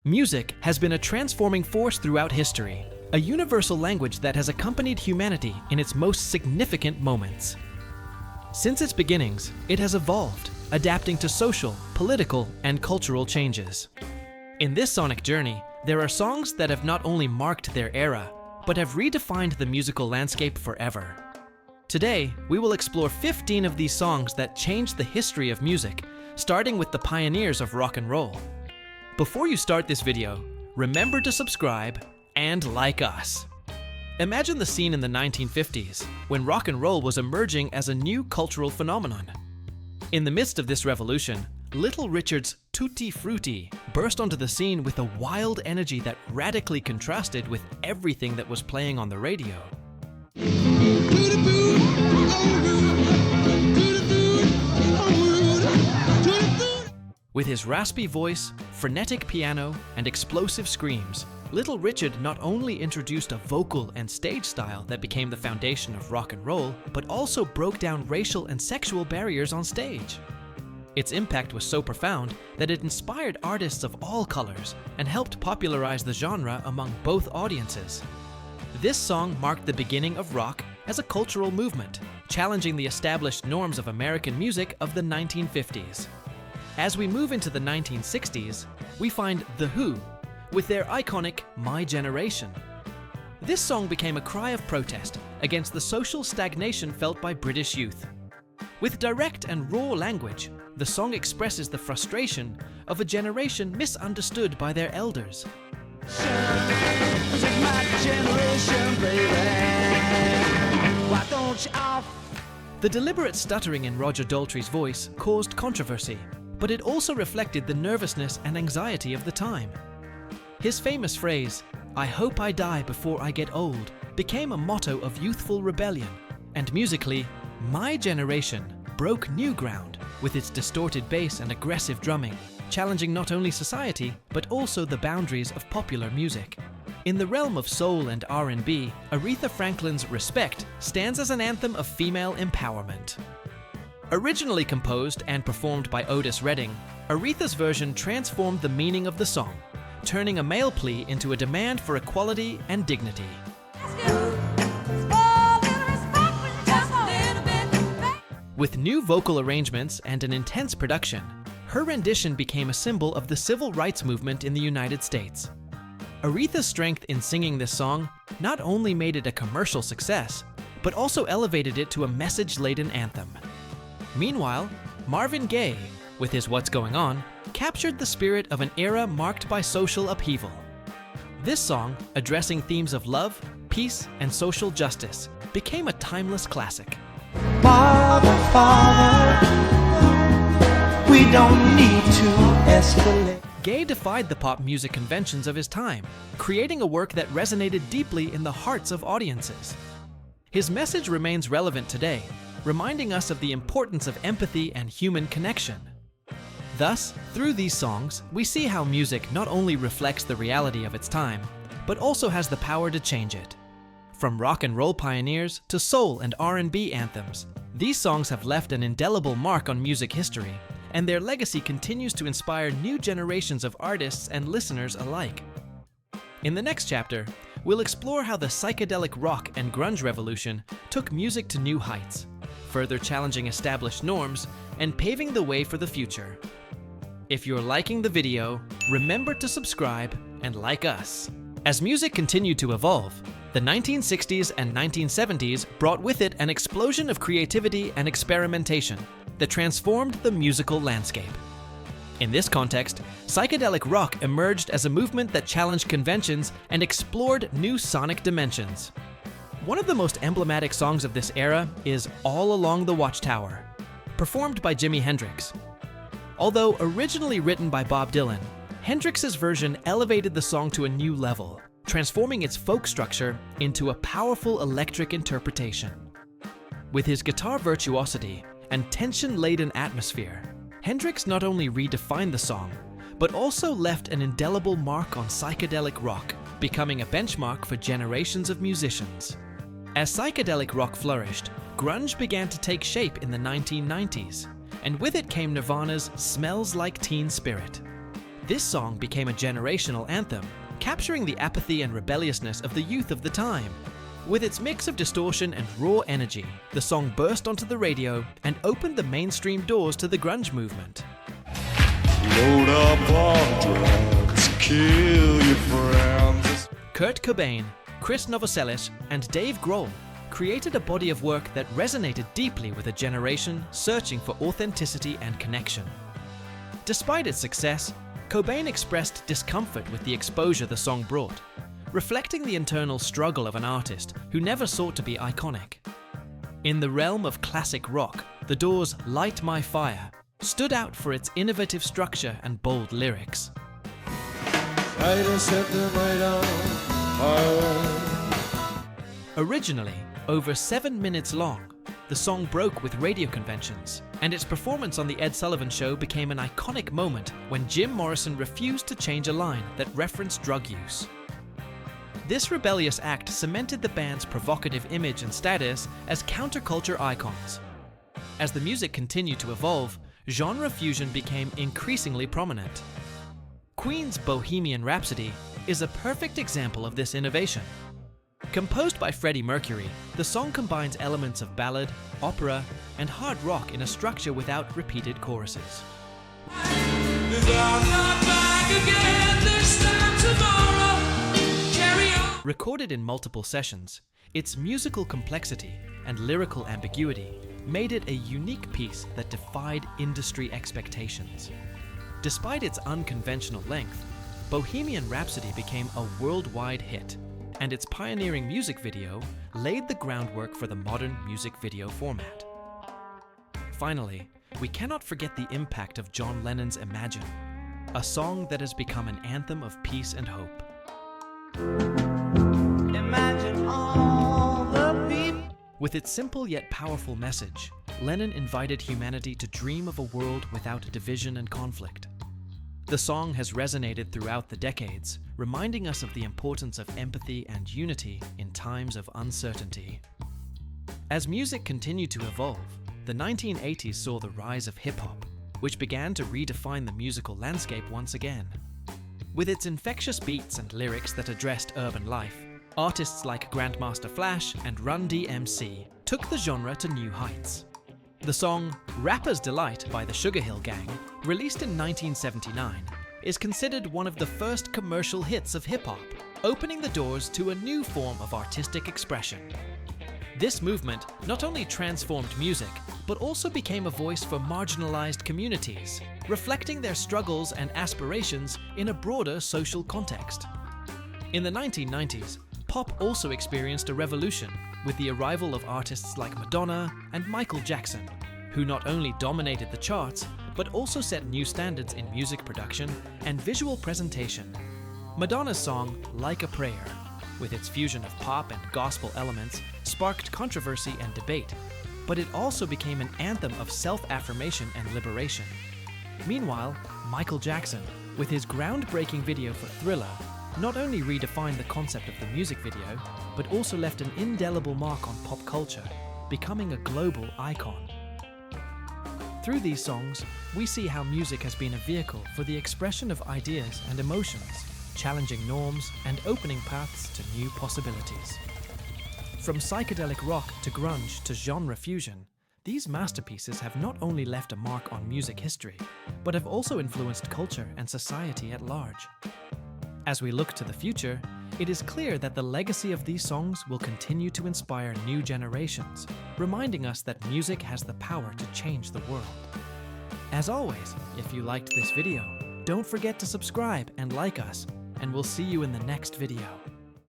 Music has been a transforming force throughout history, a universal language that has accompanied humanity in its most significant moments. Since its beginnings, it has evolved, adapting to social, political, and cultural changes. In this sonic journey, there are songs that have not only marked their era, but have redefined the musical landscape forever. Today, we will explore 15 of these songs that changed the history of music, starting with the pioneers of rock and roll. Before you start this video, remember to subscribe and like us. Imagine the scene in the 1950s, when rock and roll was emerging as a new cultural phenomenon. In the midst of this revolution, Little Richard's Tutti Frutti burst onto the scene with a wild energy that radically contrasted with everything that was playing on the radio. With his raspy voice, frenetic piano, and explosive screams, Little Richard not only introduced a vocal and stage style that became the foundation of rock and roll, but also broke down racial and sexual barriers on stage. Its impact was so profound that it inspired artists of all colors and helped popularize the genre among both audiences. This song marked the beginning of rock as a cultural movement, challenging the established norms of American music of the 1950s. As we move into the 1960s, we find The Who with their iconic My Generation. This song became a cry of protest against the social stagnation felt by British youth. With direct and raw language, the song expresses the frustration of a generation misunderstood by their elders. The deliberate stuttering in Roger Daltrey's voice caused controversy, but it also reflected the nervousness and anxiety of the time. His famous phrase, "I hope I die before I get old," became a motto of youthful rebellion, and musically, My Generation broke new ground with its distorted bass and aggressive drumming, challenging not only society, but also the boundaries of popular music. In the realm of soul and R&B, Aretha Franklin's Respect stands as an anthem of female empowerment. Originally composed and performed by Otis Redding, Aretha's version transformed the meaning of the song, turning a male plea into a demand for equality and dignity. With new vocal arrangements and an intense production, her rendition became a symbol of the civil rights movement in the United States. Aretha's strength in singing this song not only made it a commercial success, but also elevated it to a message-laden anthem. Meanwhile, Marvin Gaye, with his What's Going On, captured the spirit of an era marked by social upheaval. This song, addressing themes of love, peace, and social justice, became a timeless classic. Father, we don't need to escalate. Gaye defied the pop music conventions of his time, creating a work that resonated deeply in the hearts of audiences. His message remains relevant today, reminding us of the importance of empathy and human connection. Thus, through these songs, we see how music not only reflects the reality of its time, but also has the power to change it. From rock and roll pioneers to soul and R&B anthems, these songs have left an indelible mark on music history, and their legacy continues to inspire new generations of artists and listeners alike. In the next chapter, we'll explore how the psychedelic rock and grunge revolution took music to new heights, further challenging established norms and paving the way for the future. If you're liking the video, remember to subscribe and like us. As music continued to evolve, the 1960s and 1970s brought with it an explosion of creativity and experimentation that transformed the musical landscape. In this context, psychedelic rock emerged as a movement that challenged conventions and explored new sonic dimensions. One of the most emblematic songs of this era is All Along the Watchtower, performed by Jimi Hendrix. Although originally written by Bob Dylan, Hendrix's version elevated the song to a new level, transforming its folk structure into a powerful electric interpretation. With his guitar virtuosity and tension-laden atmosphere, Hendrix not only redefined the song, but also left an indelible mark on psychedelic rock, becoming a benchmark for generations of musicians. As psychedelic rock flourished, grunge began to take shape in the 1990s, and with it came Nirvana's Smells Like Teen Spirit. This song became a generational anthem, capturing the apathy and rebelliousness of the youth of the time. With its mix of distortion and raw energy, the song burst onto the radio and opened the mainstream doors to the grunge movement. Load up on drugs, kill your friends. Kurt Cobain, Chris Novoselic, and Dave Grohl created a body of work that resonated deeply with a generation searching for authenticity and connection. Despite its success, Cobain expressed discomfort with the exposure the song brought, reflecting the internal struggle of an artist who never sought to be iconic. In the realm of classic rock, The Doors' Light My Fire stood out for its innovative structure and bold lyrics. Originally, over 7 minutes long, the song broke with radio conventions, and its performance on The Ed Sullivan Show became an iconic moment when Jim Morrison refused to change a line that referenced drug use. This rebellious act cemented the band's provocative image and status as counterculture icons. As the music continued to evolve, genre fusion became increasingly prominent. Queen's Bohemian Rhapsody is a perfect example of this innovation. Composed by Freddie Mercury, the song combines elements of ballad, opera, and hard rock in a structure without repeated choruses. Recorded in multiple sessions, its musical complexity and lyrical ambiguity made it a unique piece that defied industry expectations. Despite its unconventional length, Bohemian Rhapsody became a worldwide hit, and its pioneering music video laid the groundwork for the modern music video format. Finally, we cannot forget the impact of John Lennon's Imagine, a song that has become an anthem of peace and hope. Imagine all the people. With its simple yet powerful message, Lennon invited humanity to dream of a world without division and conflict. The song has resonated throughout the decades, reminding us of the importance of empathy and unity in times of uncertainty. As music continued to evolve, the 1980s saw the rise of hip-hop, which began to redefine the musical landscape once again. With its infectious beats and lyrics that addressed urban life, artists like Grandmaster Flash and Run DMC took the genre to new heights. The song Rapper's Delight by the Sugar Hill Gang, released in 1979, is considered one of the first commercial hits of hip-hop, opening the doors to a new form of artistic expression. This movement not only transformed music, but also became a voice for marginalized communities, reflecting their struggles and aspirations in a broader social context. In the 1990s, pop also experienced a revolution with the arrival of artists like Madonna and Michael Jackson, who not only dominated the charts, but also set new standards in music production and visual presentation. Madonna's song, Like a Prayer, with its fusion of pop and gospel elements, sparked controversy and debate, but it also became an anthem of self-affirmation and liberation. Meanwhile, Michael Jackson, with his groundbreaking video for Thriller, not only redefined the concept of the music video, but also left an indelible mark on pop culture, becoming a global icon. Through these songs, we see how music has been a vehicle for the expression of ideas and emotions, challenging norms and opening paths to new possibilities. From psychedelic rock to grunge to genre fusion, these masterpieces have not only left a mark on music history, but have also influenced culture and society at large. As we look to the future, it is clear that the legacy of these songs will continue to inspire new generations, reminding us that music has the power to change the world. As always, if you liked this video, don't forget to subscribe and like us, and we'll see you in the next video.